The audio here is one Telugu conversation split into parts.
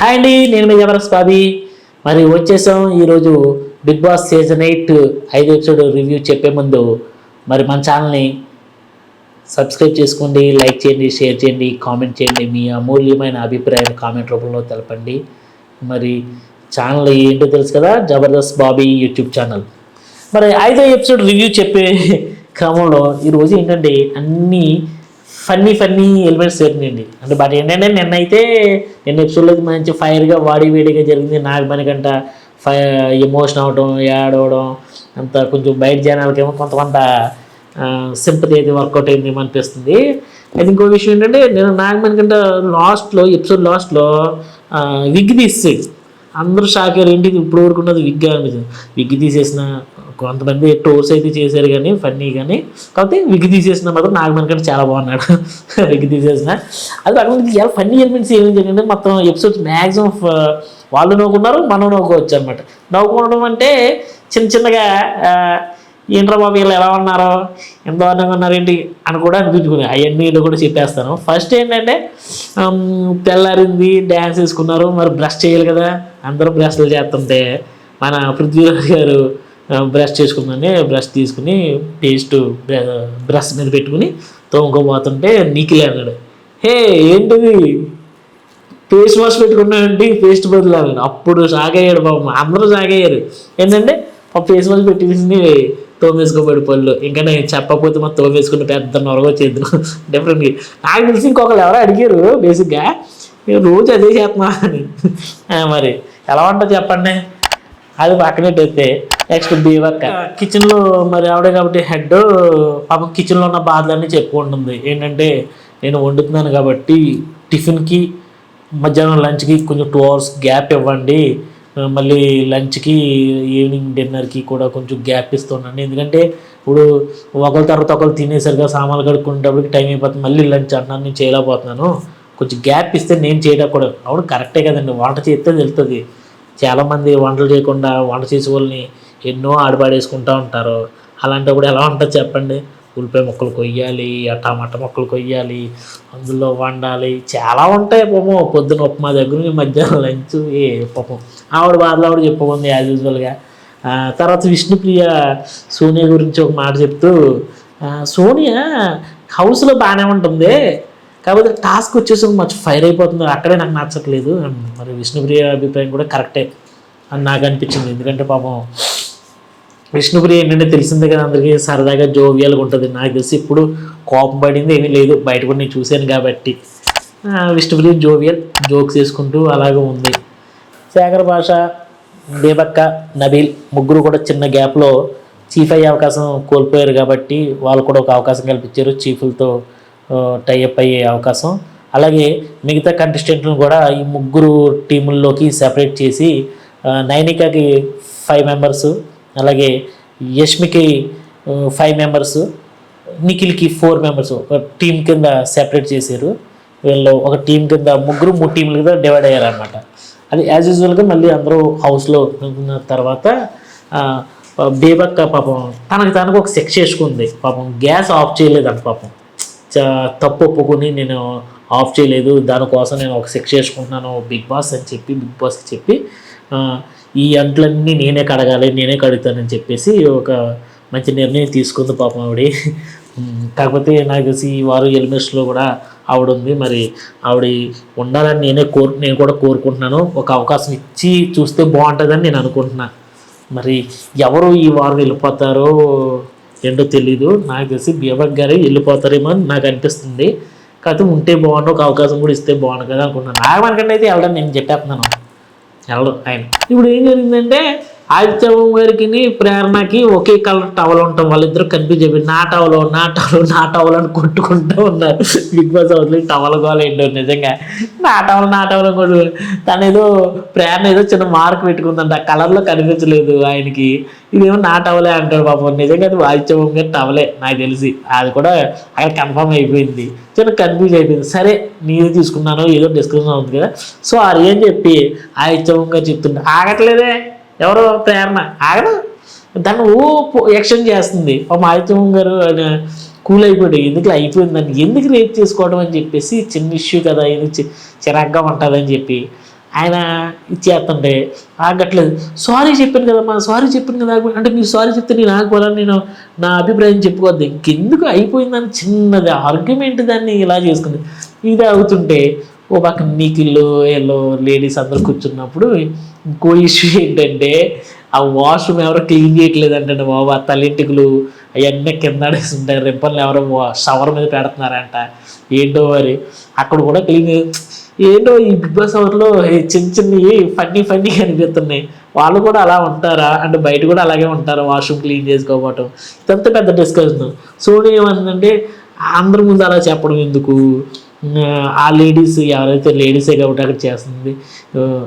హాయ్ అండి, నేను మీ జబర్దస్త్ బాబీ. మరి వచ్చేసాం ఈరోజు Big Boss season 8 5 episode review చెప్పే ముందు మరి మన ఛానల్ని సబ్స్క్రైబ్ చేసుకోండి, లైక్ చేయండి, షేర్ చేయండి, కామెంట్ చేయండి. మీ అమూల్యమైన అభిప్రాయాన్ని కామెంట్ రూపంలో తెలపండి. మరి ఛానల్ ఏంటో తెలుసు కదా, జబర్దస్త్ బాబీ యూట్యూబ్ ఛానల్. మరి 5వ ఎపిసోడ్ రివ్యూ చెప్పే క్రమంలో ఈరోజు ఏంటంటే అన్నీ ఫన్నీ ఎలిమెంట్స్ జరిగినాయండి. అంటే బట్ ఏంటంటే నిన్న ఎపిసోడ్లో మంచి ఫైర్గా వేడిగా జరిగింది. నాకు మనకంట ఎమోషన్ అవడం, ఏడవడం అంత కొంచెం బయట జనాలకేమో కొంత సింపతి అయితే వర్కౌట్ అయింది అనిపిస్తుంది. అయితే ఇంకో విషయం ఏంటంటే నేను నాగమణికంట ఎపిసోడ్ లాస్ట్లో విగ్ తీసేది అందరూ షాక్ అయ్యారు. ఏంటి ఇప్పుడు వరకు ఉన్నది విగ్ అనిపించింది. విగ్ తీసేసిన కొంతమంది టోర్స్ అయితే చేశారు కానీ ఫన్నీ, కానీ కాకపోతే విగ్ తీసేసిన మాత్రం నాగమణికంట చాలా బాగున్నాడు. విగ్ తీసేసిన అది అక్కడ ఫన్నీ ఎలిమెంట్స్ ఏమేమి జరిగిందంటే మొత్తం ఎపిసోడ్స్ మ్యాక్సిమం వాళ్ళు నవ్వుకున్నారు, మనం నవ్వుకోవచ్చు అనమాట. నవ్వుకోవడం అంటే చిన్నగా ఏంట్రా బాబు వీళ్ళు ఎలా ఉన్నారో, ఎంత దారుణంగా ఉన్నారేంటి అని కూడా అనిపించుకున్నాయి. అవన్నీ కూడా చెప్పేస్తాను. ఫస్ట్ ఏంటంటే తెల్లారింది, డ్యాన్స్ వేసుకున్నారు. మరి బ్రష్ చేయాలి కదా, అందరూ బ్రష్లు చేస్తుంటే మన పృథ్వీరాజ్ గారు బ్రష్ చేసుకుందని బ్రష్ తీసుకుని పేస్ట్ బ్రష్ మీద పెట్టుకుని తోముకోబోతుంటే నిఖిల్ అన్నాడు, హే ఏంటిది ఫేస్ వాష్ పెట్టుకున్నాడండి, పేస్ట్ బదులు. అప్పుడు సాగయ్యాడు బాబు, అందరూ సాగయ్యారు. ఏంటంటే ఆ ఫేస్ వాష్ పెట్టేసి తోమేసుకోబడి పళ్ళు. ఇంకా నేను చెప్పకపోతే మా తోమేసుకుని పెద్ద నొరగొచ్చేద్దు డిఫరెంట్గా. నాకు తెలిసి ఇంకొకరు ఎవరో అడిగారు బేసిక్గా, రోజు అదే చేస్తున్నా అని. మరి ఎలా ఉంటుంది చెప్పండి. అది పక్కనట్టయితే నెక్స్ట్ బీవక్క కిచెన్లో మరి ఆవిడే కాబట్టి హెడ్ పాపం కిచెన్లో ఉన్న బాధలన్నీ చెప్పుకుంటుంది. ఏంటంటే నేను వండుతున్నాను కాబట్టి టిఫిన్కి మధ్యాహ్నం లంచ్కి కొంచెం 2 hours గ్యాప్ ఇవ్వండి, మళ్ళీ లంచ్కి ఈవినింగ్ డిన్నర్కి కూడా కొంచెం గ్యాప్ ఇస్తుండండి. ఎందుకంటే ఇప్పుడు ఒకరి తర్వాత ఒకరు తినేసరిగా సామాన్లు కడుక్కునేటప్పటికి టైం అయిపోతుంది. మళ్ళీ లంచ్ అంటున్నాను, నేను చేయలేకపోతున్నాను, కొంచెం గ్యాప్ ఇస్తే నేను చేయడం కూడా. అవును కరెక్టే కదండి, వంట చేస్తే తెలుస్తుంది. చాలామంది వంటలు చేయకుండా వంట చేసే వాళ్ళని ఎన్నో ఆడపాడేసుకుంటూ ఉంటారు. అలాంటప్పుడు ఎలా ఉంటుంది చెప్పండి. ఉల్లిపాయ ముక్కలు కొయ్యాలి, ఆ టమాటా ముక్కలు కొయ్యాలి, అందులో వండాలి, చాలా ఉంటాయి పాపం. పొద్దున ఉప్మా దగ్గర మధ్యాహ్నం లంచ్ పాపం ఆవిడ బాధలు ఆవిడ చెప్పుకుంది యాజ్ యూజువల్గా. తర్వాత విష్ణుప్రియ సోనియా గురించి ఒక మాట చెప్తూ, సోనియా హౌస్లో బాగానే ఉంటుంది, కాకపోతే టాస్క్ వచ్చేసి మంచి ఫైర్ అయిపోతుంది, అక్కడే నాకు నచ్చట్లేదు. మరి విష్ణుప్రియ అభిప్రాయం కూడా కరెక్టే అని నాకు అనిపించింది. ఎందుకంటే పాపం విష్ణుప్రియ ఏంటంటే తెలిసిందే కదా అందరికీ, సరదాగా జోవియల్గా ఉంటుంది. నాకు తెలిసి ఇప్పుడు కోపం పడింది ఏమీ లేదు, బయట కూడా నేను చూశాను కాబట్టి. విష్ణుప్రియ జోక్స్ వేసుకుంటూ అలాగే ఉంది. శేఖర్ భాష, బేబక్క, నబీల్ ముగ్గురు కూడా చిన్న గ్యాప్లో చీఫ్ అయ్యే అవకాశం కోల్పోయారు కాబట్టి వాళ్ళు కూడా ఒక అవకాశం కల్పించారు, చీఫ్లతో టైఅప్ అయ్యే అవకాశం. అలాగే మిగతా కంటెస్టెంట్లను కూడా ఈ ముగ్గురు టీముల్లోకి సెపరేట్ చేసి నైనికాకి 5 members, అలాగే యష్మికి 5 members, నిఖిల్కి 4 members ఒక టీం కింద సెపరేట్ చేశారు. వీళ్ళు ఒక టీం కింద 3 టీంల కింద డివైడ్ అయ్యారనమాట. అది యాజ్ యూజువల్గా మళ్ళీ అందరూ హౌస్లో ఉన్న తర్వాత బేబక్క పాపం తనకు ఒక శిక్ష వేసుకుంది. పాపం గ్యాస్ ఆఫ్ చేయలేదంట, పాపం తప్పు ఒప్పుకొని నేను ఆఫ్ చేయలేదు, దానికోసం నేను ఒక శిక్ష వేసుకుంటున్నాను బిగ్ బాస్కి చెప్పి ఈ అంట్లన్నీ నేనే కడగాలి, నేనే కడుగుతానని చెప్పేసి ఒక మంచి నిర్ణయం తీసుకుంది పాపం ఆవిడ. కాకపోతే నాకు తెలిసి ఈ వారం ఎలిమెంట్స్లో కూడా ఆవిడ ఉంది. మరి ఆవిడ ఉండాలని నేను కూడా కోరుకుంటున్నాను. ఒక అవకాశం ఇచ్చి చూస్తే బాగుంటుందని నేను అనుకుంటున్నాను. మరి ఎవరు ఈ వారం వెళ్ళిపోతారో ఏంటో తెలీదు. నాకు తెలిసి బీవక్ గారే వెళ్ళిపోతారేమో అని నాకు అనిపిస్తుంది. కాకపోతే ఉంటే బాగుండు, ఒక అవకాశం కూడా ఇస్తే బాగుండు కదా అనుకుంటున్నాను. నాగమణికంట అయితే వెళ్ళడం నేను చెప్పేస్తున్నాను, వెళ్ళడు ఆయన. ఇప్పుడు ఏం జరిగిందంటే ఆదిత్య గారికి ప్రేరణకి ఒకే కలర్ టవల్ ఉండటం వాళ్ళిద్దరూ కన్ఫ్యూజ్ అయిపోయి నా టవల్ అని కొట్టుకుంటూ ఉన్నారు. బిగ్ బాస్ హౌస్లో టవల్ గోల్ ఏంటో నిజంగా నా టవల్ కొట్టు. తను ఏదో ప్రేరణ ఏదో చిన్న మార్క్ పెట్టుకుందంట, ఆ కలర్లో కనిపించలేదు ఆయనకి, ఇదేమో నా టవలే అంటాడు పాపం. నిజంగా అది ఆదిత్య గారి టవలే నాకు తెలిసి, అది కూడా అక్కడ కన్ఫర్మ్ అయిపోయింది. చిన్న కన్ఫ్యూజ్ అయిపోయింది. సరే నీది తీసుకున్నాను, ఏదో డిస్కషన్ అవుతుంది కదా, సో అది అని చెప్పి ఆదిత్య గారు చెప్తుంటే ఆగట్లేదే ఎవరో ప్రేరణ, ఆగదు దాన్ని ఎక్స్టెండ్ చేస్తుంది. పాపం ఆదిత్య గారు కూల్ అయిపోయాడు. ఎందుకు రేట్ చేసుకోవడం అని చెప్పేసి చిన్న ఇష్యూ కదా, ఇది చిరాగ్గా ఉంటుందని చెప్పి ఆయన ఇచ్చేస్తుంటే ఆగట్లేదు. సారీ చెప్పాను కదమ్మా, సారీ చెప్పాను కదా అంటే మీరు సారీ చెప్తే నేను ఆగిపోవాలని నేను నా అభిప్రాయం చెప్పుకోవద్దు, ఇంకెందుకు అయిపోయిందని చిన్నది ఆర్గ్యుమెంట్ దాన్ని ఇలా చేసుకుంది. ఇది అవుతుంటే ఓ పక్క నిఖిల్ వీళ్ళు లేడీస్ అందరూ కూర్చున్నప్పుడు ఇంకో ఇష్యూ ఏంటంటే ఆ వాష్రూమ్ ఎవరో క్లీన్ చేయట్లేదంటే బాబు, ఆ తలెంటికలు అవన్నీ కింద ఉంటాయి, రింపల్ని ఎవరో షవర్ మీద పెడుతున్నారంట. ఏంటో మరి అక్కడ కూడా క్లీన్, ఏంటో ఈ బిగ్ బాస్ అవర్లో చిన్న చిన్నవి ఫన్నీ అనిపిస్తున్నాయి. వాళ్ళు కూడా అలా ఉంటారా అంటే బయట కూడా అలాగే ఉంటారా వాష్రూమ్ క్లీన్ చేసుకోవటం, ఇదంతా పెద్ద డిస్కషన్. సోనీ ఏమంటుందంటే అందరి ముందు అలా చెప్పడం ఎందుకు, ఆ లేడీస్ ఎవరైతే లేడీసే కాబట్టి అక్కడ చేస్తుంది,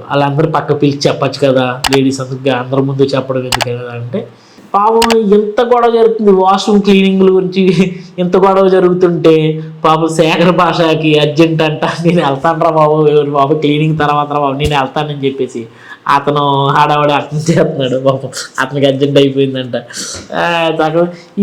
వాళ్ళందరూ పక్క పిలిచి చెప్పచ్చు కదా, లేడీస్ అందరి ముందు చెప్పడం ఎందుకు కదా అంటే పాపం ఎంత గొడవ జరుగుతుంది వాష్రూమ్ క్లీనింగ్ల గురించి. ఎంత గొడవ జరుగుతుంటే పాపం శేఖర్ భాషకి అర్జెంట్ అంట, నేను వెళ్తాను రా బాబు, బాబు క్లీనింగ్ తర్వాత రా బాబు నేను వెళ్తానని చెప్పేసి అతను హడావడి అర్థం చేస్తున్నాడు. పాపం అతనికి అర్జెంట్ అయిపోయిందంట.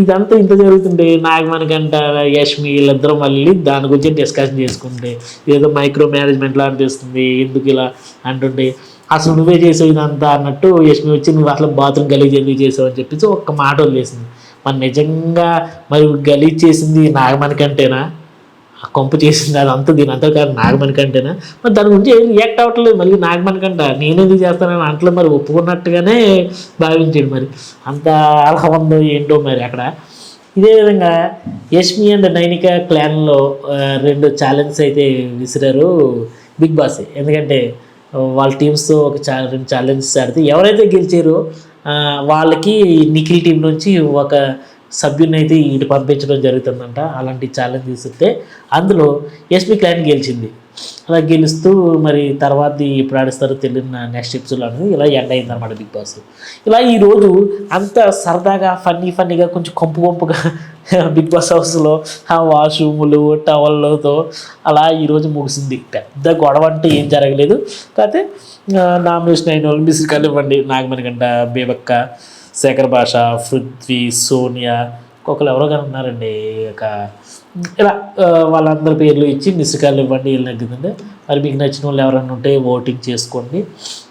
ఇదంతా ఇంత జరుగుతుంటే నాగమణికంట యష్మి వీళ్ళిద్దరూ మళ్ళీ దాని గురించి డిస్కషన్ చేసుకుంటే ఏదో మైక్రో మేనేజ్మెంట్లో అనిపిస్తుంది, ఎందుకు ఇలా అంటుంటే అసలు నువ్వే చేసావు ఇదంతా అన్నట్టు యష్మి వచ్చి నువ్వు అసలు బాత్రూమ్ గలీజ్ ఎందుకు చేసావు అని చెప్పేసి ఒక్క మాట వదిలేసింది. మరి నిజంగా మరి గలీజ్ చేసింది నాగమణికంటేనా, ఆ కొంప చేసింది అదంతా దీని అంతా కాదు నాగమణికంటేనా, మరి దాని గురించి ఏం రియాక్ట్ అవ్వట్లేదు. మళ్ళీ నాగమణికంట నేనేది చేస్తానని అంట్లో మరి ఒప్పుకున్నట్టుగానే భావించాడు. మరి అంత అలా ఉందో ఏంటో మరి అక్కడ. ఇదే విధంగా యష్మి అండ్ నైనిక క్లాన్లో 2 ఛాలెంజ్ అయితే విసిరారు బిగ్ బాస్. ఎందుకంటే వాళ్ళ టీమ్స్తో ఒక 2 ఛాలెంజెస్ ఆడితే ఎవరైతే గెలిచారో వాళ్ళకి నిఖిల్ టీం నుంచి ఒక సభ్యుని అయితే ఇటు పంపించడం జరుగుతుందంట. అలాంటి ఛాలెంజ్ తీసుకుంటే అందులో యష్మి క్లాన్ గెలిచింది. అలా గెలుస్తూ మరి తర్వాత ఎప్పుడు ఆడిస్తారో తెలియని నెక్స్ట్ ఎపిసోడ్ అనేది ఇలా ఎండ్ అయిందన్నమాట బిగ్ బాస్. ఇలా ఈరోజు అంత సరదాగా ఫన్నీగా కొంచెం కొంపుగా బిగ్ బాస్ హౌస్లో ఆ వాష్రూములు టవల్లతో అలా ఈరోజు ముగిసింది. పెద్ద గొడవ అంటే ఏం జరగలేదు. కాకపోతే నామినేషన్ అయిన వాళ్ళు మిస్కాలు ఇవ్వండి, నాగమణికంట, బేబక్క, శేఖర్ భాష, పృథ్వీ, సోనియా, ఒక్కొక్కరు ఎవరో కానీ ఉన్నారండి. ఇక ఇలా వాళ్ళందరి పేర్లు ఇచ్చి మిస్కాలు ఇవ్వండి వీళ్ళు నగ్గుతుంటే మరి మీకు నచ్చిన వాళ్ళు ఎవరైనా ఉంటే ఓటింగ్ చేసుకోండి.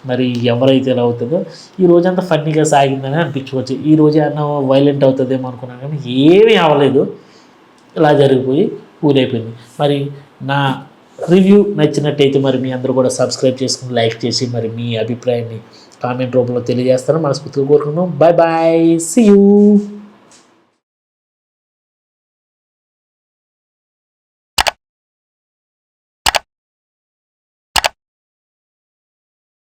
మరి ఎవరైతే ఎలా అవుతుందో ఈ రోజంతా ఫన్నీగా సాగిందని అనిపించుకోవచ్చు. ఈ రోజు ఏమన్నా వైలెంట్ అవుతుందేమో అనుకున్నాను కానీ ఏమీ అవ్వలేదు, ఇలా జరిగిపోయి ఊరైపోయింది. మరి నా రివ్యూ నచ్చినట్టయితే మరి మీ అందరూ కూడా సబ్స్క్రైబ్ చేసుకుని లైక్ చేసి మరి మీ అభిప్రాయాన్ని కామెంట్ రూపంలో తెలియజేస్తారని మనస్ఫూర్తిగా కోరుకున్నాం. Bye bye, see you.